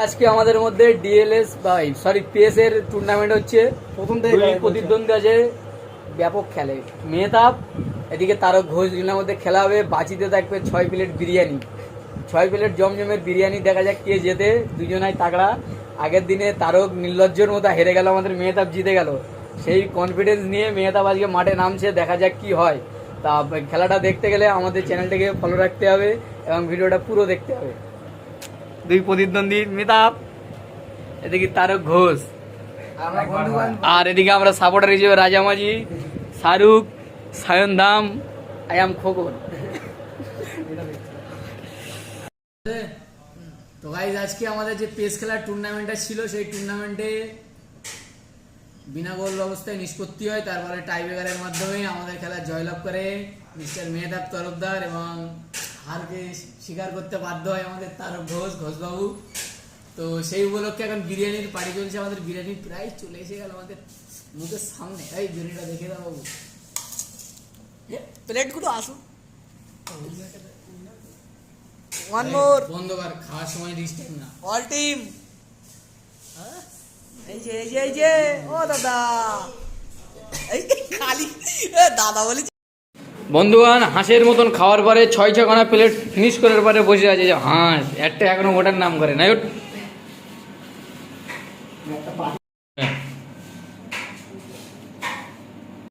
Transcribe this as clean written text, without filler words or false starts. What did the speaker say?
আজকে আমাদের মধ্যে ডিএলএস পিএস এর টুর্নামেন্ট হচ্ছে। প্রথম থেকে প্রতিদ্বন্দ্বী আছে, ব্যাপক খেলে মেহতাব, এদিকে তারক ঘোষ দুজনের মধ্যে খেলা হবে। বাঁচিতে থাকবে 6 প্লেট বিরিয়ানি, 6 প্লেট জমজমের বিরিয়ানি। দেখা যাক কে জেতে, দুজনাই তাগড়া। আগের দিনে তারক নির্লজ্জর মতো হেরে গেল, আমাদের মেহতাব জিতে গেল। সেই কনফিডেন্স নিয়ে মেহতাব আজকে মাঠে নামছে, দেখা যাক কি হয়। তা খেলাটা দেখতে গেলে আমাদের চ্যানেলটাকে ফলো রাখতে হবে এবং ভিডিওটা পুরো দেখতে হবে। দুই প্রতিদ্বন্দ্বী মেহতাব, এদিকে তারক ঘোষ, আর এদিকে আমরা সাপোর্টার হিসেবে রাজামাঝি, শাহরুখ, সায়ন ধাম, আয়াম খোকন। তো গাইজ আজকে আমাদের যে পেস খেলার টুর্নামেন্টটা ছিল, সেই টুর্নামেন্টে বিনা গোল অবস্থায় নিষ্পত্তি হয়। তারপরে টাইব্রেকারের মাধ্যমে আমাদের খেলা জয়লাভ করে মিস্টার মেহতাব তরফদার, এবং হারকে স্বীকার করতে বাধ্য হয় আমাদের তারক ঘোষবাবু। তো সেই উপলক্ষে এখন বিরিয়ানির পার্টি চলছে। আমাদের বিরিয়ানি প্রায় চলে এসে গেল আমাদের মুখের সামনে। এই বিরিয়ানিটা দেখে দাও বাবু, প্লেটগুলো আসুন। ওয়ান মোর বন্ধ কর, খাওয়ার সময় ডিস্টার্ব না। All team. এই যে ও দাদা, এই খালি দাদা বলি। বন্ধুগণ, হাঁসের মতন খাওয়ার পরে 6 খানা প্লেট ফিনিশ করার পরে বসে আছে যে হাঁস, একটা এখনো ওটার নাম করে না।